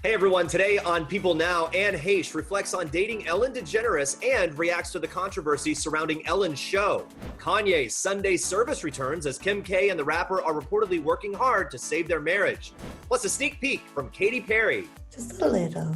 Hey everyone, today on People Now, Anne Heche reflects on dating Ellen DeGeneres and reacts to the controversy surrounding Ellen's show. Kanye's Sunday service returns as Kim K and the rapper are reportedly working hard to save their marriage. Plus a sneak peek from Katy Perry. Just a little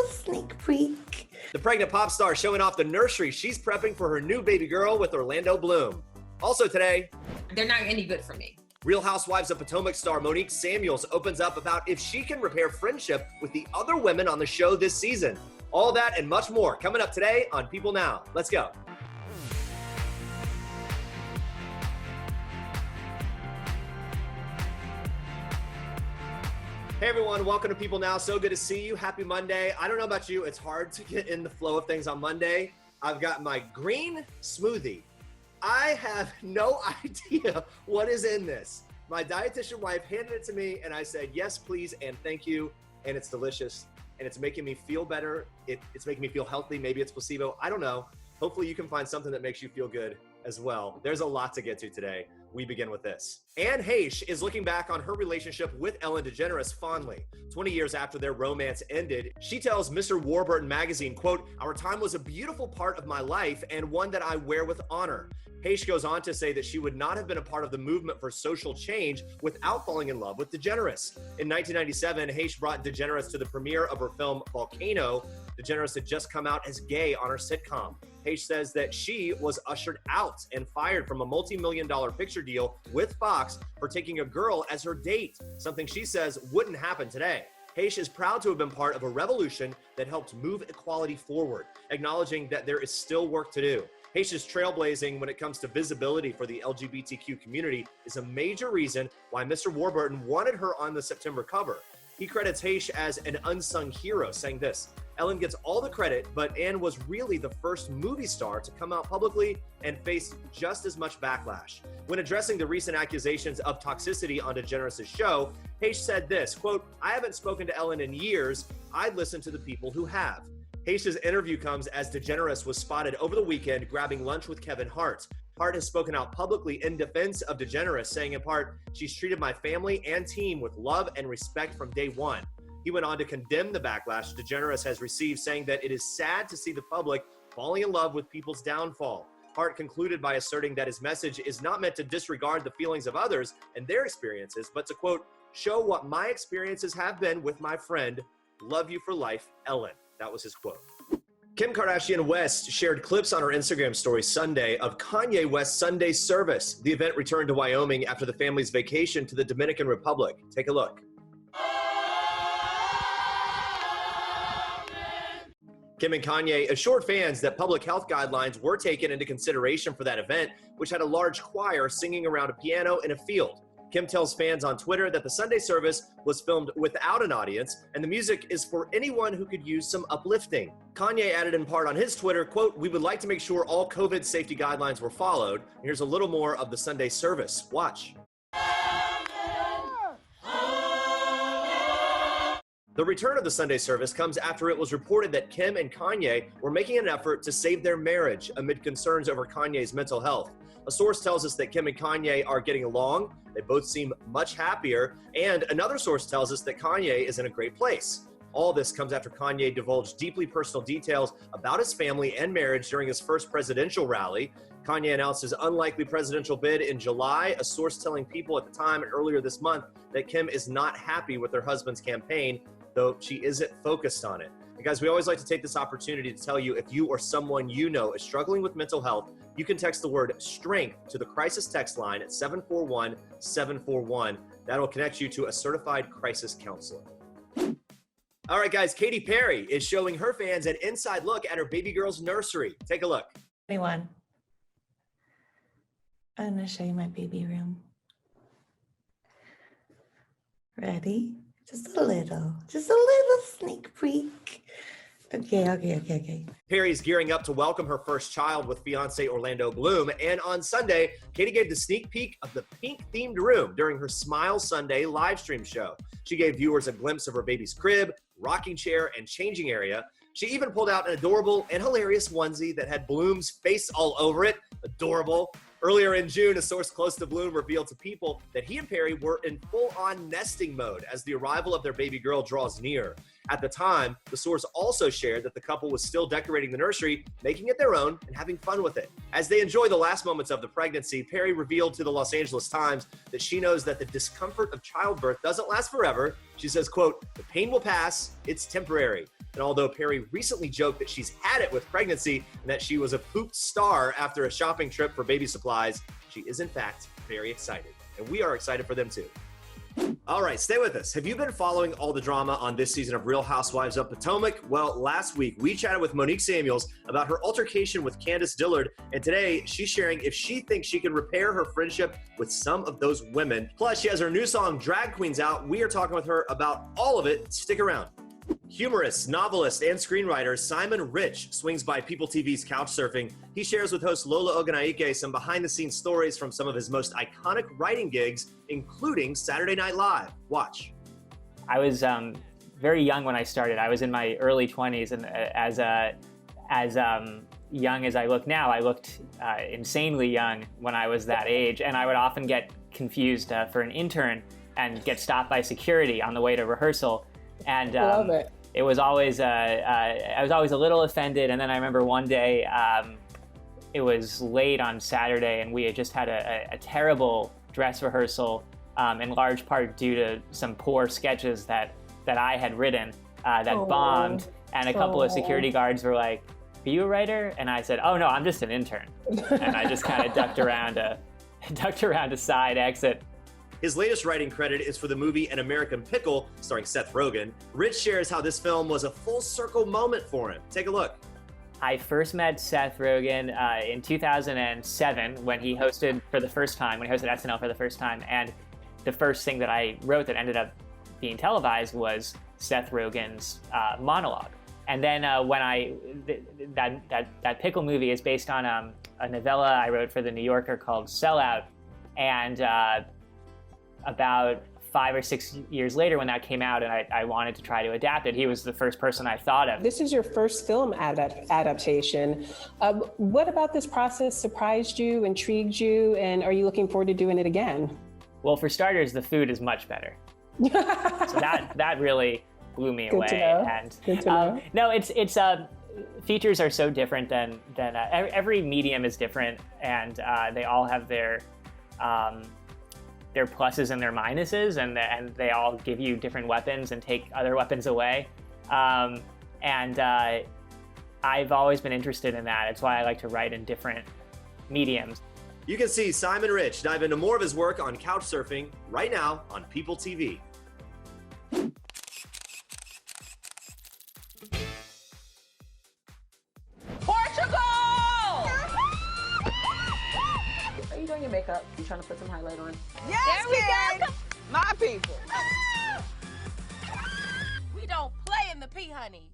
sneak peek. The pregnant pop star showing off the nursery she's prepping for her new baby girl with Orlando Bloom. Also today, they're not any good for me. Real Housewives of Potomac star Monique Samuels opens up about if she can repair friendship with the other women on the show this season. All that and much more coming up today on People Now. Let's go. Hey everyone, welcome to People Now. So good to see you. Happy Monday. I don't know about you, it's hard to get in the flow of things on Monday. I've got my green smoothie. I have no idea what is in this. My dietitian wife handed it to me and I said, yes, please, and thank you. And it's delicious and it's making me feel better. It's making me feel healthy. Maybe it's placebo. I don't know. Hopefully you can find something that makes you feel good as well. There's a lot to get to today. We begin with this. Anne Heche is looking back on her relationship with Ellen DeGeneres fondly. 20 years after their romance ended, she tells Mr. Warburton magazine, quote, "Our time was a beautiful part of my life and one that I wear with honor." Heche goes on to say that she would not have been a part of the movement for social change without falling in love with DeGeneres. In 1997, Heche brought DeGeneres to the premiere of her film Volcano. DeGeneres had just come out as gay on her sitcom. Heche says that she was ushered out and fired from a multi-million-dollar picture deal with Fox for taking a girl as her date, something she says wouldn't happen today. Heche is proud to have been part of a revolution that helped move equality forward, acknowledging that there is still work to do. Heche's trailblazing when it comes to visibility for the LGBTQ community is a major reason why Mr. Warburton wanted her on the September cover. He credits Heche as an unsung hero, saying this, "Ellen gets all the credit, but Anne was really the first movie star to come out publicly and face just as much backlash." When addressing the recent accusations of toxicity on DeGeneres' show, Heche said this, quote, "I haven't spoken to Ellen in years. I'd listen to the people who have." Heche's interview comes as DeGeneres was spotted over the weekend grabbing lunch with Kevin Hart. Hart has spoken out publicly in defense of DeGeneres, saying in part, "She's treated my family and team with love and respect from day one." He went on to condemn the backlash DeGeneres has received, saying that it is sad to see the public falling in love with people's downfall. Hart concluded by asserting that his message is not meant to disregard the feelings of others and their experiences, but to, quote, "show what my experiences have been with my friend. Love you for life, Ellen." That was his quote. Kim Kardashian West shared clips on her Instagram story Sunday of Kanye West's Sunday service. The event returned to Wyoming after the family's vacation to the Dominican Republic. Take a look. Kim and Kanye assured fans that public health guidelines were taken into consideration for that event, which had a large choir singing around a piano in a field. Kim tells fans on Twitter that the Sunday service was filmed without an audience and the music is for anyone who could use some uplifting. Kanye added in part on his Twitter, quote, "We would like to make sure all COVID safety guidelines were followed." Here's a little more of the Sunday service. Watch. The return of the Sunday service comes after it was reported that Kim and Kanye were making an effort to save their marriage amid concerns over Kanye's mental health. A source tells us that Kim and Kanye are getting along. They both seem much happier. And another source tells us that Kanye is in a great place. All this comes after Kanye divulged deeply personal details about his family and marriage during his first presidential rally. Kanye announced his unlikely presidential bid in July, a source telling People at the time and earlier this month that Kim is not happy with her husband's campaign, though she isn't focused on it. And guys, we always like to take this opportunity to tell you if you or someone you know is struggling with mental health, you can text the word strength to the crisis text line at 741-741. That'll connect you to a certified crisis counselor. All right, guys, Katy Perry is showing her fans an inside look at her baby girl's nursery. Take a look. Everyone, I'm gonna show you my baby room. Ready? Just a little sneak peek. Okay. Perry's gearing up to welcome her first child with fiancé Orlando Bloom, and on Sunday, Katy gave the sneak peek of the pink-themed room during her Smile Sunday live stream show. She gave viewers a glimpse of her baby's crib, rocking chair, and changing area. She even pulled out an adorable and hilarious onesie that had Bloom's face all over it. Adorable. Earlier in June, a source close to Bloom revealed to People that he and Perry were in full-on nesting mode as the arrival of their baby girl draws near. At the time, the source also shared that the couple was still decorating the nursery, making it their own, and having fun with it. As they enjoy the last moments of the pregnancy, Perry revealed to the Los Angeles Times that she knows that the discomfort of childbirth doesn't last forever. She says, quote, "The pain will pass, it's temporary." And although Perry recently joked that she's had it with pregnancy and that she was a pooped star after a shopping trip for baby supplies, she is in fact very excited. And we are excited for them too. All right, stay with us. Have you been following all the drama on this season of Real Housewives of Potomac? Well, last week we chatted with Monique Samuels about her altercation with Candace Dillard, and today she's sharing if she thinks she can repair her friendship with some of those women. Plus, she has her new song, Drag Queens, out. We are talking with her about all of it. Stick around. Humorist, novelist, and screenwriter Simon Rich swings by PeopleTV's Couchsurfing. He shares with host Lola Oganaike some behind-the-scenes stories from some of his most iconic writing gigs, including Saturday Night Live. Watch. I was very young when I started. I was in my early 20s, and as young as I look now, I looked insanely young when I was that age, and I would often get confused for an intern and get stopped by security on the way to rehearsal. And Love it. It was always, I was always a little offended. And then I remember one day, it was late on Saturday, and we had just had a terrible dress rehearsal, in large part due to some poor sketches that I had written that bombed. And a couple of security guards were like, "Are you a writer?" And I said, "Oh no, I'm just an intern." And I just kind of ducked around a side exit. His latest writing credit is for the movie An American Pickle, starring Seth Rogen. Rich shares how this film was a full circle moment for him. Take a look. I first met Seth Rogen in 2007 when he hosted SNL for the first time. And the first thing that I wrote that ended up being televised was Seth Rogen's monologue. And then that pickle movie is based on a novella I wrote for The New Yorker called Sellout. And about 5 or 6 years later when that came out and I wanted to try to adapt it, he was the first person I thought of. This is your first film adaptation. What about this process surprised you, intrigued you, and are you looking forward to doing it again? Well, for starters, the food is much better. So that really blew me away. Good to know. No, it's features are so different than every medium is different, and they all have their pluses and their minuses, and they all give you different weapons and take other weapons away. And I've always been interested in that. It's why I like to write in different mediums. You can see Simon Rich dive into more of his work on Couchsurfing right now on PeopleTV. Are you doing your makeup? You trying to put some highlight on? Yes, there we go. My people. We don't play in the pea, honey.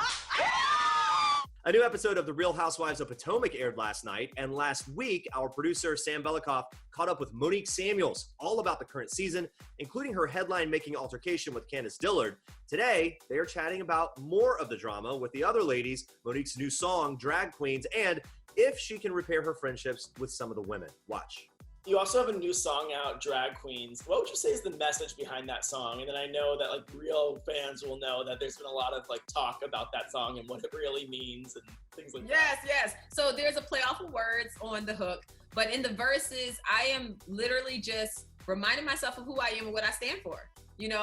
A new episode of The Real Housewives of Potomac aired last night, and last week, our producer, Sam Belikoff, caught up with Monique Samuels all about the current season, including her headline-making altercation with Candace Dillard. Today, they are chatting about more of the drama with the other ladies, Monique's new song, Drag Queens, and if she can repair her friendships with some of the women. Watch. You also have a new song out, Drag Queens. What would you say is the message behind that song? And then I know that real fans will know that there's been a lot of talk about that song and what it really means and things like that. Yes. So there's a play off of words on the hook, but in the verses, I am literally just reminding myself of who I am and what I stand for.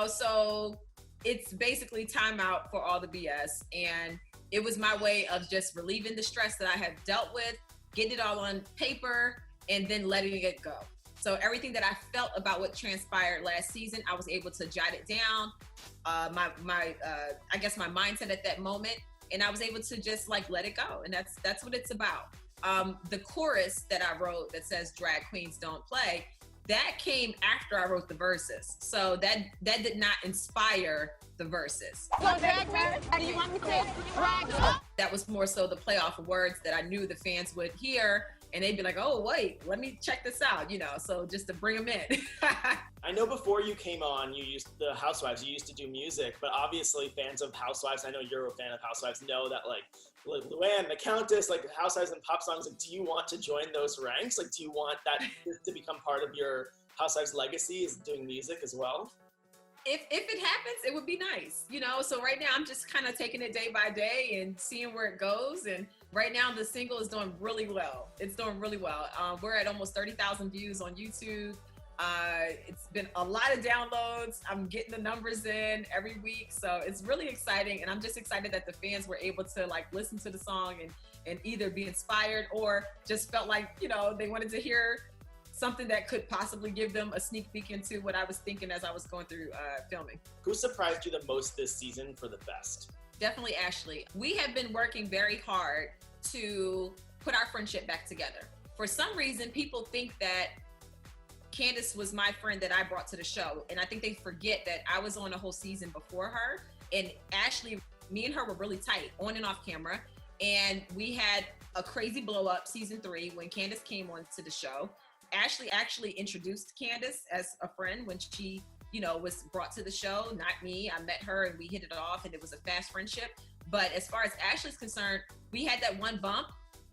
So it's basically time out for all the BS, and it was my way of just relieving the stress that I have dealt with, getting it all on paper, and then letting it go. So everything that I felt about what transpired last season, I was able to jot it down, I guess my mindset at that moment, and I was able to just let it go. And that's what it's about. The chorus that I wrote that says "Drag Queens don't play," that came after I wrote the verses. So that did not inspire the verses. That was more so the play off of words that I knew the fans would hear and they'd be like, oh, wait, let me check this out, you know, so just to bring them in. I know before you came on, you used the Housewives, you used to do music, but obviously fans of Housewives, I know you're a fan of Housewives, know that like Luann, the Countess, like Housewives and pop songs, like, do you want to join those ranks? Like, do you want that to become part of your Housewives legacy, is doing music as well? If it happens, it would be nice, you know? So right now I'm just kind of taking it day by day and seeing where it goes. And right now the single is doing really well. It's doing really well. We're at almost 30,000 views on YouTube. It's been a lot of downloads. I'm getting the numbers in every week. So it's really exciting. And I'm just excited that the fans were able to like listen to the song and either be inspired or just felt like, you know, they wanted to hear something that could possibly give them a sneak peek into what I was thinking as I was going through filming. Who surprised you the most this season for the best? Definitely Ashley. We have been working very hard to put our friendship back together. For some reason, people think that Candace was my friend that I brought to the show. And I think they forget that I was on a whole season before her. And Ashley, me and her were really tight on and off camera. And we had a crazy blow up season 3 when Candace came on to the show. Ashley actually introduced Candace as a friend when she, you know, was brought to the show, not me. I met her and we hit it off and it was a fast friendship. But as far as Ashley's concerned, we had that one bump.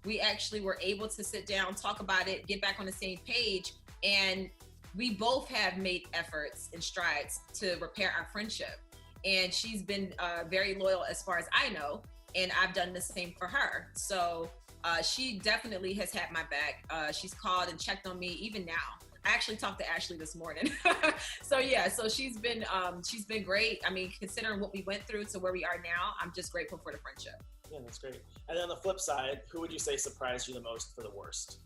We actually were able to sit down, talk about it, get back on the same page. And we both have made efforts and strides to repair our friendship. And she's been very loyal as far as I know. And I've done the same for her. So she definitely has had my back. She's called and checked on me even now. I actually talked to Ashley this morning. So yeah, so she's been great. I mean, considering what we went through to where we are now, I'm just grateful for the friendship. Yeah, that's great. And then on the flip side, who would you say surprised you the most for the worst?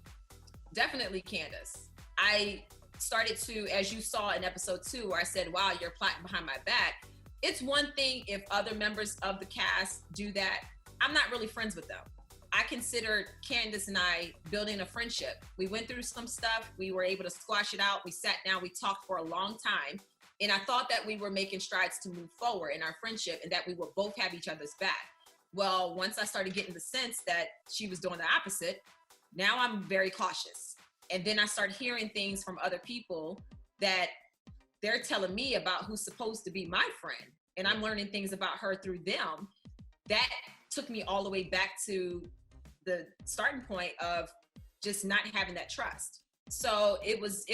Definitely Candace. I started to, as you saw in episode 2, where I said, wow, you're plotting behind my back. It's one thing if other members of the cast do that. I'm not really friends with them. I considered Candace and I building a friendship. We went through some stuff. We were able to squash it out. We sat down, we talked for a long time. And I thought that we were making strides to move forward in our friendship and that we would both have each other's back. Well, once I started getting the sense that she was doing the opposite, now I'm very cautious. And then I start hearing things from other people that they're telling me about who's supposed to be my friend. And I'm learning things about her through them. That took me all the way back to the starting point of just not having that trust. So it was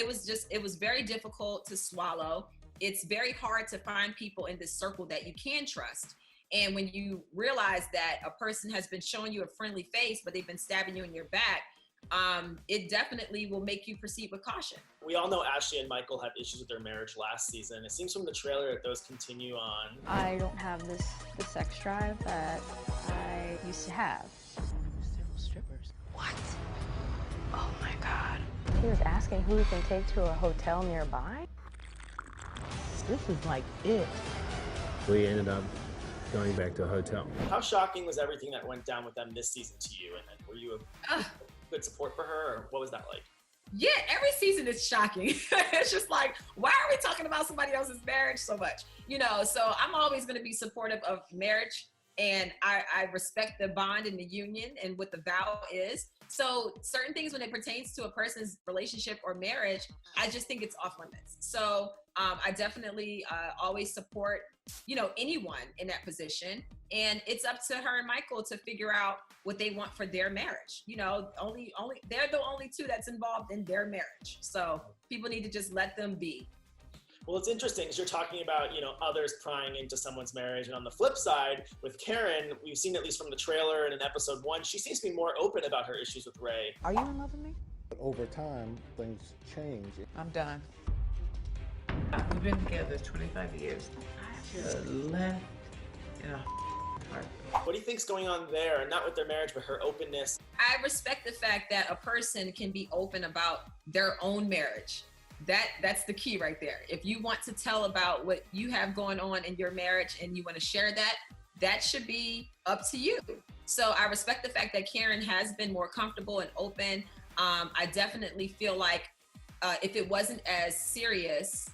very difficult to swallow. It's very hard to find people in this circle that you can trust. And when you realize that a person has been showing you a friendly face, but they've been stabbing you in your back, it definitely will make you proceed with caution. We all know Ashley and Michael had issues with their marriage last season. It seems from the trailer that those continue on. I don't have the sex drive that I used to have. Several strippers. What? Oh my God. He was asking who he can take to a hotel nearby? This is like it. We ended up going back to a hotel. How shocking was everything that went down with them this season to you? And then were you a good support for her, or what was that like? Yeah, every season is shocking. It's just like, why are we talking about somebody else's marriage so much? You know, so I'm always going to be supportive of marriage, and I respect the bond and the union and what the vow is. So certain things when it pertains to a person's relationship or marriage, I just think it's off limits. So I definitely always support, you know, anyone in that position. And it's up to her and Michael to figure out what they want for their marriage. You know, they're the only two that's involved in their marriage. So people need to just let them be. Well, it's interesting because you're talking about, you know, others prying into someone's marriage. And on the flip side, with Karen, we've seen at least from the trailer and in episode 1, she seems to be more open about her issues with Ray. Are you in love with me? But over time, things change. I'm done. We've been together 25 years. I just left in a heart. What do you think's going on there? Not with their marriage, but her openness. I respect the fact that a person can be open about their own marriage. That's the key right there. If you want to tell about what you have going on in your marriage and you want to share that, that should be up to you. So I respect the fact that Karen has been more comfortable and open. I definitely feel like if it wasn't as serious,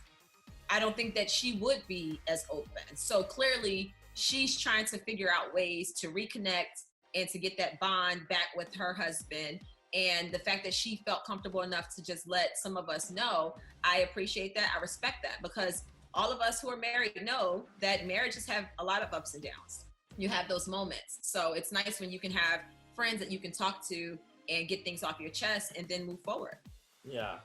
I don't think that she would be as open. So clearly she's trying to figure out ways to reconnect and to get that bond back with her husband. And the fact that she felt comfortable enough to just let some of us know, I appreciate that. I respect that, because all of us who are married know that marriages have a lot of ups and downs. You have those moments. So it's nice when you can have friends that you can talk to and get things off your chest and then move forward. Yeah.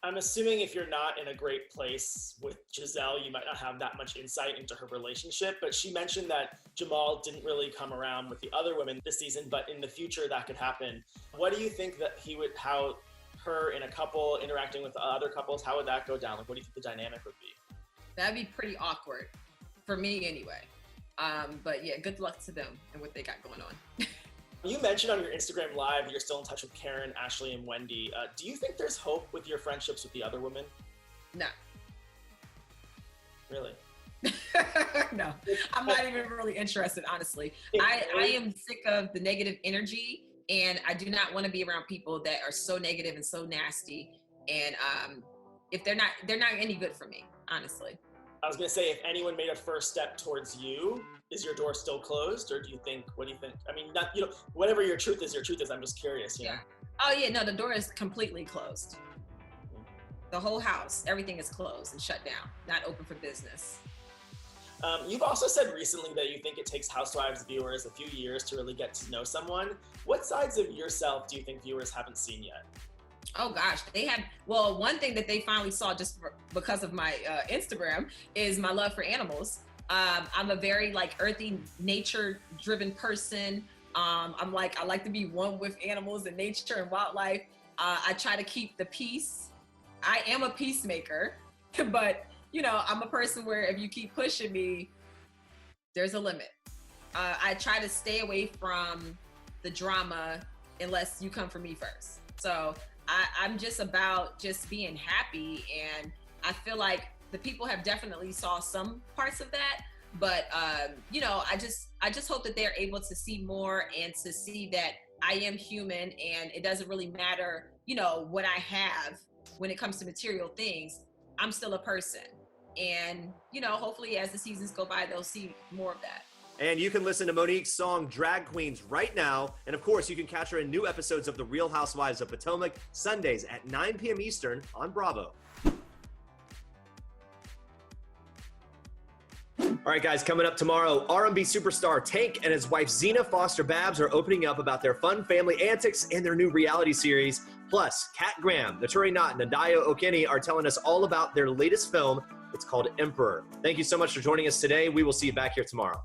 I'm assuming if you're not in a great place with Giselle, you might not have that much insight into her relationship, but she mentioned that Jamal didn't really come around with the other women this season, but in the future that could happen. What do you think that how her in a couple interacting with other couples, how would that go down? Like, what do you think the dynamic would be? That'd be pretty awkward for me anyway. But yeah, good luck to them and what they got going on. You mentioned on your Instagram Live that you're still in touch with Karen, Ashley, and Wendy. Do you think there's hope with your friendships with the other women? No. Really? No, I'm not even really interested, honestly. I am sick of the negative energy, and I do not want to be around people that are so negative and so nasty. And if they're not any good for me, honestly. I was gonna say, if anyone made a first step towards you, is your door still closed, or what do you think? I mean, whatever your truth is, I'm just curious, you know? Oh yeah, no, the door is completely closed. The whole house, everything is closed and shut down, not open for business. You've also said recently that you think it takes Housewives viewers a few years to really get to know someone. What sides of yourself do you think viewers haven't seen yet? Oh gosh, one thing that they finally saw just because of my Instagram is my love for animals. I'm a very earthy, nature-driven person. I like to be one with animals and nature and wildlife. I try to keep the peace. I am a peacemaker, but I'm a person where if you keep pushing me, there's a limit. I try to stay away from the drama unless you come for me first. So I'm just about just being happy, and I feel like the people have definitely saw some parts of that, but I just hope that they're able to see more and to see that I am human, and it doesn't really matter, what I have when it comes to material things. I'm still a person, and hopefully as the seasons go by, they'll see more of that. And you can listen to Monique's song Drag Queens right now. And of course, you can catch her in new episodes of The Real Housewives of Potomac, Sundays at 9 p.m. Eastern on Bravo. All right, guys, coming up tomorrow, R&B superstar Tank and his wife Zena Foster Babs are opening up about their fun family antics and their new reality series. Plus, Kat Graham, Naturi Knott, and Nadayo Okene are telling us all about their latest film. It's called Emperor. Thank you so much for joining us today. We will see you back here tomorrow.